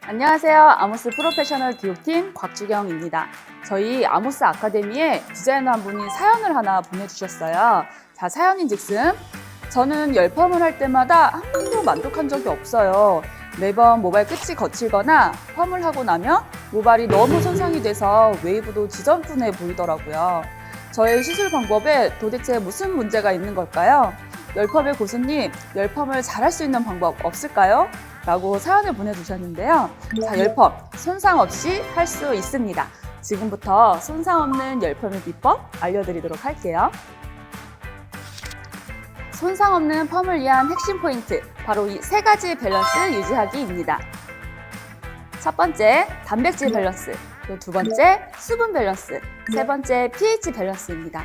안녕하세요. 아모스 프로페셔널 교육팀 곽주경입니다. 저희 아모스 아카데미에 디자이너 한 분이 사연을 하나 보내주셨어요. 자, 사연인즉슨 저는 열펌을 할 때마다 한 번도 만족한 적이 없어요. 매번 모발 끝이 거칠거나 펌을 하고 나면 모발이 너무 손상이 돼서 웨이브도 지저분해 보이더라고요. 저의 시술 방법에 도대체 무슨 문제가 있는 걸까요? 열펌의 고수님, 열펌을 잘할 수 있는 방법 없을까요? 라고 사연을 보내주셨는데요. 자, 열펌 손상 없이 할 수 있습니다. 지금부터 손상 없는 열펌의 비법 알려드리도록 할게요. 손상 없는 펌을 위한 핵심 포인트, 바로 이 세 가지 밸런스 유지하기입니다. 첫 번째, 단백질 밸런스, 그리고 두 번째, 수분 밸런스, 세 번째, pH 밸런스입니다.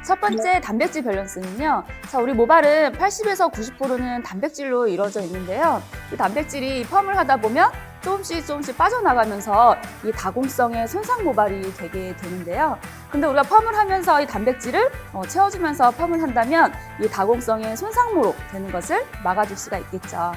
첫 번째 단백질 밸런스는요. 자, 우리 모발은 80에서 90%는 단백질로 이루어져 있는데요. 이 단백질이 펌을 하다 보면 조금씩 빠져나가면서 이 다공성의 손상 모발이 되게 되는데요. 근데 우리가 펌을 하면서 이 단백질을 채워주면서 펌을 한다면 이 다공성의 손상모로 되는 것을 막아줄 수가 있겠죠.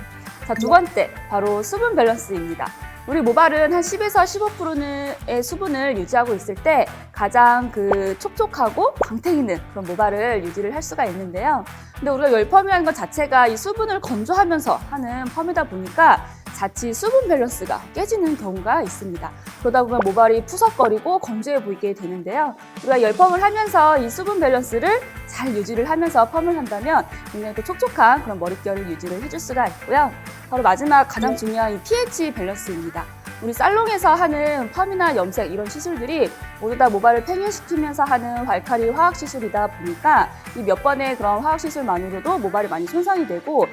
자, 두 번째, 바로 수분 밸런스입니다. 우리 모발은 한 10에서 15%의 수분을 유지하고 있을 때 가장 촉촉하고 광택 있는 그런 모발을 유지를 할 수가 있는데요. 근데 우리가 열펌이라는 것 자체가 이 수분을 건조하면서 하는 펌이다 보니까 자칫 수분 밸런스가 깨지는 경우가 있습니다. 그러다 보면 모발이 푸석거리고 건조해 보이게 되는데요. 우리가 열펌을 하면서 이 수분 밸런스를 잘 유지를 하면서 펌을 한다면 굉장히 또 촉촉한 그런 머릿결을 유지를 해줄 수가 있고요. 바로 마지막 가장 중요한 이 pH 밸런스입니다. 우리 살롱에서 하는 펌이나 염색 이런 시술들이 모두 다 모발을 팽현시키면서 하는 알칼리 화학 시술이다 보니까 이 몇 번의 그런 화학 시술만으로도 모발이 많이 손상이 되고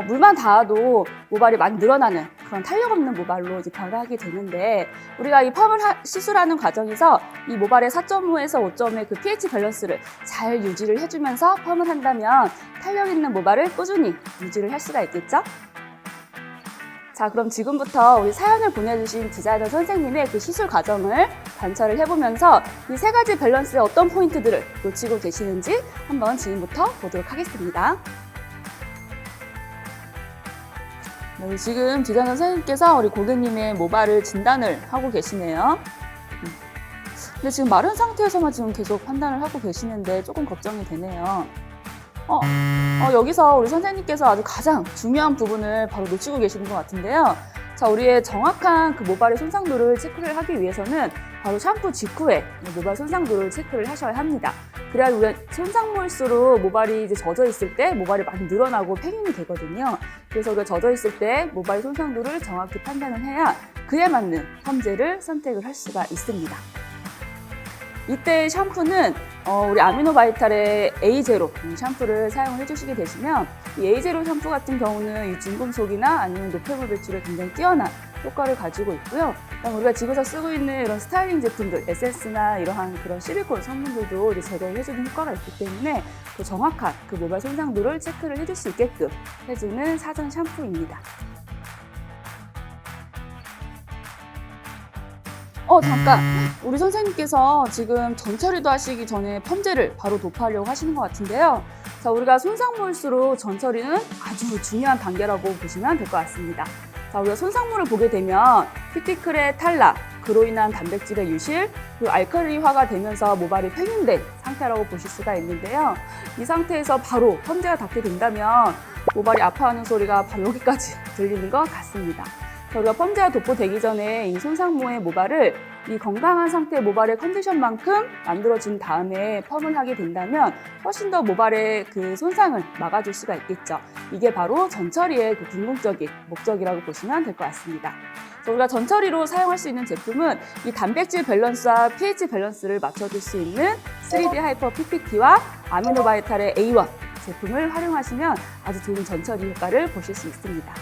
물만 닿아도 모발이 많이 늘어나는 그런 탄력 없는 모발로 이제 변화하게 되는데, 우리가 이 펌을 시술하는 과정에서 이 모발의 4.5에서 5점의 그 pH 밸런스를 잘 유지를 해주면서 펌을 한다면 탄력 있는 모발을 꾸준히 유지를 할 수가 있겠죠? 자, 그럼 지금부터 우리 사연을 보내주신 디자이너 선생님의 그 시술 과정을 관찰을 해보면서 이 세 가지 밸런스의 어떤 포인트들을 놓치고 계시는지 한번 지금부터 보도록 하겠습니다. 네, 지금 디자이너 선생님께서 우리 고객님의 모발을 진단을 하고 계시네요. 근데 지금 마른 상태에서만 지금 계속 판단을 하고 계시는데 조금 걱정이 되네요. 여기서 우리 선생님께서 아주 가장 중요한 부분을 바로 놓치고 계시는 것 같은데요. 자, 우리의 정확한 그 모발의 손상도를 체크를 하기 위해서는 바로 샴푸 직후에 모발 손상도를 체크를 하셔야 합니다. 그래야 우리가 손상물수록 모발이 이제 젖어 있을 때 모발이 많이 늘어나고 팽임이 되거든요. 그래서 우리가 젖어 있을 때 모발 손상도를 정확히 판단을 해야 그에 맞는 펌제를 선택을 할 수가 있습니다. 이때 샴푸는 우리 아미노바이탈의 A0 샴푸를 사용을 해주시게 되시면 이 A0 샴푸 같은 경우는 이 중금속이나 아니면 노폐물 배출에 굉장히 뛰어난 효과를 가지고 있고요. 우리가 집에서 쓰고 있는 이런 스타일링 제품들, 에센스나 이러한 그런 실리콘 성분들도 이제 제거를 해주는 효과가 있기 때문에 또 정확한 그 모발 손상도를 체크를 해줄 수 있게끔 해주는 사전 샴푸입니다. 잠깐! 우리 선생님께서 지금 전처리도 하시기 전에 펌제를 바로 도포하려고 하시는 것 같은데요. 자, 우리가 손상물수록 전처리는 아주 중요한 단계라고 보시면 될 것 같습니다. 자, 우리가 손상물을 보게 되면 큐티클의 탈락, 그로 인한 단백질의 유실, 그리고 알칼리화가 되면서 모발이 팽임된 상태라고 보실 수가 있는데요. 이 상태에서 바로 펌제가 닿게 된다면 모발이 아파하는 소리가 바로 여기까지 들리는 것 같습니다. 우리가 펌제가 도포되기 전에 이 손상모의 모발을 이 건강한 상태의 모발의 컨디션만큼 만들어준 다음에 펌을 하게 된다면 훨씬 더 모발의 그 손상을 막아줄 수가 있겠죠. 이게 바로 전처리의 그 궁극적인 목적이라고 보시면 될 것 같습니다. 우리가 전처리로 사용할 수 있는 제품은 이 단백질 밸런스와 pH 밸런스를 맞춰줄 수 있는 3D 하이퍼 PPT와 아미노바이탈의 A1 제품을 활용하시면 아주 좋은 전처리 효과를 보실 수 있습니다.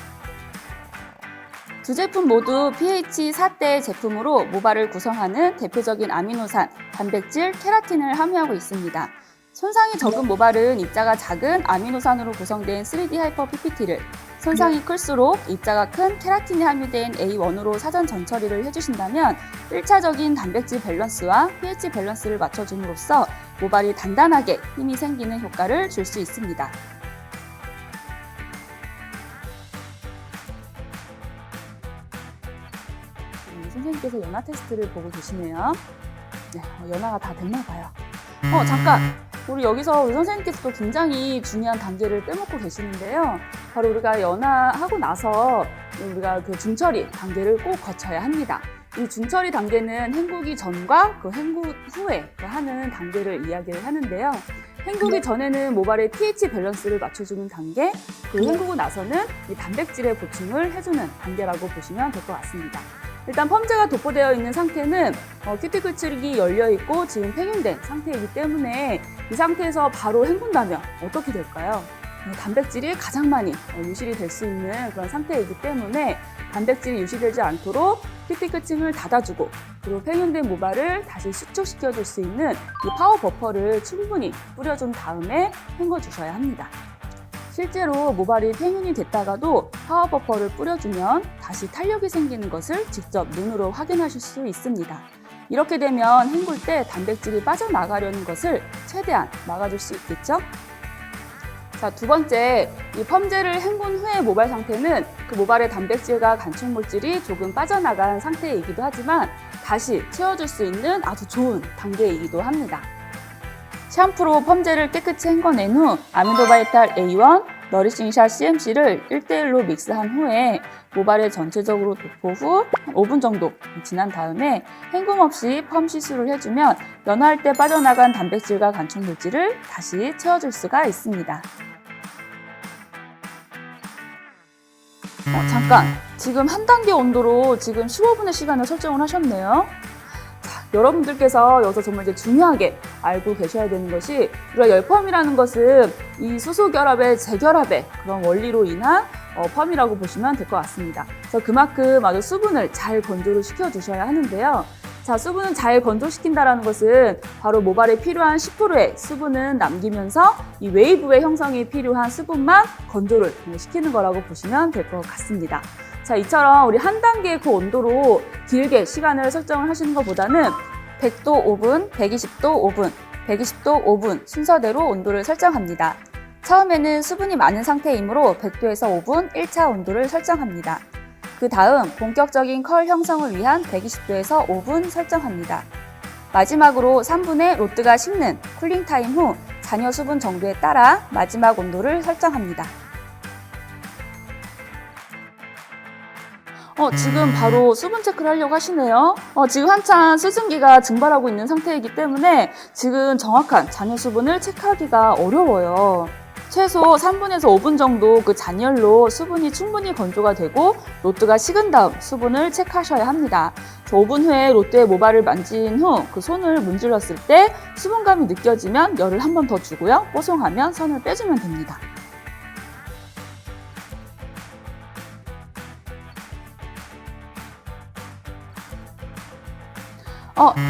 두 제품 모두 pH 4대 제품으로 모발을 구성하는 대표적인 아미노산, 단백질, 케라틴을 함유하고 있습니다. 손상이 적은 모발은 입자가 작은 아미노산으로 구성된 3D 하이퍼 PPT를, 손상이 클수록 입자가 큰 케라틴이 함유된 A1으로 사전 전처리를 해주신다면 1차적인 단백질 밸런스와 pH 밸런스를 맞춰줌으로써 모발이 단단하게 힘이 생기는 효과를 줄 수 있습니다. 선생님께서 연화 테스트를 보고 계시네요. 네, 연화가 다 됐나 봐요. 잠깐! 우리 여기서 우리 선생님께서 또 굉장히 중요한 단계를 빼먹고 계시는데요. 바로 우리가 연화하고 나서 우리가 그 중처리 단계를 꼭 거쳐야 합니다. 이 중처리 단계는 헹구기 전과 그 헹구 후에 하는 단계를 이야기를 하는데요. 헹구기 전에는 모발의 pH 밸런스를 맞춰주는 단계, 그리고 헹구고 나서는 이 단백질의 보충을 해주는 단계라고 보시면 될 것 같습니다. 일단 펌제가 도포되어 있는 상태는 큐티클 층이 열려있고 지금 팽윤된 상태이기 때문에 이 상태에서 바로 헹군다면 어떻게 될까요? 단백질이 가장 많이 유실이 될 수 있는 그런 상태이기 때문에 단백질이 유실되지 않도록 큐티클 층을 닫아주고 그리고 팽윤된 모발을 다시 수축시켜줄 수 있는 이 파워 버퍼를 충분히 뿌려준 다음에 헹궈주셔야 합니다. 실제로 모발이 팽윤이 됐다가도 파워 버퍼를 뿌려주면 다시 탄력이 생기는 것을 직접 눈으로 확인하실 수 있습니다. 이렇게 되면 헹굴 때 단백질이 빠져나가려는 것을 최대한 막아줄 수 있겠죠? 자, 두 번째, 이 펌제를 헹군 후의 모발 상태는 그 모발의 단백질과 간축물질이 조금 빠져나간 상태이기도 하지만 다시 채워줄 수 있는 아주 좋은 단계이기도 합니다. 샴푸로 펌제를 깨끗이 헹궈낸 후 아미노 바이탈 A1, 너리싱샷 CMC를 1:1로 믹스한 후에 모발에 전체적으로 도포 후 5분 정도 지난 다음에 헹굼 없이 펌 시술을 해주면 연화할 때 빠져나간 단백질과 간축물질을 다시 채워줄 수가 있습니다. 잠깐! 지금 한 단계 온도로 지금 15분의 시간을 설정을 하셨네요. 여러분들께서 여기서 정말 이제 중요하게 알고 계셔야 되는 것이 우리가 열펌이라는 것은 이 수소결합의 재결합의 그런 원리로 인한 펌이라고 보시면 될 것 같습니다. 그래서 그만큼 아주 수분을 잘 건조를 시켜주셔야 하는데요. 자, 수분을 잘 건조시킨다는 것은 바로 모발에 필요한 10%의 수분은 남기면서 이 웨이브의 형성이 필요한 수분만 건조를 시키는 거라고 보시면 될 것 같습니다. 자, 이처럼 우리 한 단계의 그 온도로 길게 시간을 설정을 하시는 것보다는 100도 5분, 120도 5분, 120도 5분 순서대로 온도를 설정합니다. 처음에는 수분이 많은 상태이므로 100도에서 5분 1차 온도를 설정합니다. 그 다음 본격적인 컬 형성을 위한 120도에서 5분 설정합니다. 마지막으로 3분의 로트가 식는 쿨링 타임 후 잔여 수분 정도에 따라 마지막 온도를 설정합니다. 지금 바로 수분 체크를 하려고 하시네요. 지금 한참 수증기가 증발하고 있는 상태이기 때문에 지금 정확한 잔여 수분을 체크하기가 어려워요. 최소 3분에서 5분 정도 그 잔열로 수분이 충분히 건조가 되고 로트가 식은 다음 수분을 체크하셔야 합니다. 5분 후에 로트의 모발을 만진 후 그 손을 문질렀을 때 수분감이 느껴지면 열을 한 번 더 주고요. 뽀송하면 손을 빼주면 됩니다.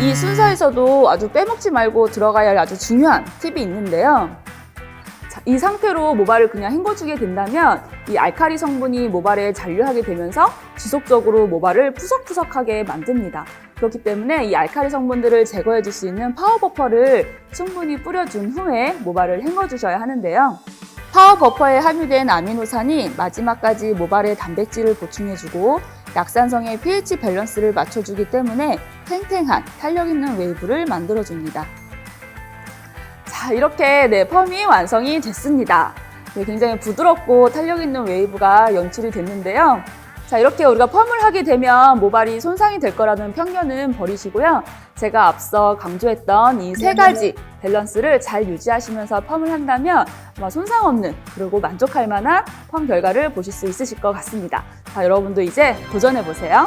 이 순서에서도 아주 빼먹지 말고 들어가야 할 아주 중요한 팁이 있는데요. 자, 이 상태로 모발을 그냥 헹궈주게 된다면 이 알칼리 성분이 모발에 잔류하게 되면서 지속적으로 모발을 푸석푸석하게 만듭니다. 그렇기 때문에 이 알칼리 성분들을 제거해 줄 수 있는 파워 버퍼를 충분히 뿌려준 후에 모발을 헹궈주셔야 하는데요. 파워 버퍼에 함유된 아미노산이 마지막까지 모발에 단백질을 보충해주고 약산성의 pH 밸런스를 맞춰주기 때문에 탱탱한 탄력 있는 웨이브를 만들어줍니다. 자, 이렇게 펌이 완성이 됐습니다. 굉장히 부드럽고 탄력 있는 웨이브가 연출이 됐는데요. 자, 이렇게 우리가 펌을 하게 되면 모발이 손상이 될 거라는 편견은 버리시고요. 제가 앞서 강조했던 이 세 가지 밸런스를 잘 유지하시면서 펌을 한다면 아마 손상 없는 그리고 만족할 만한 펌 결과를 보실 수 있으실 것 같습니다. 자, 여러분도 이제 도전해보세요.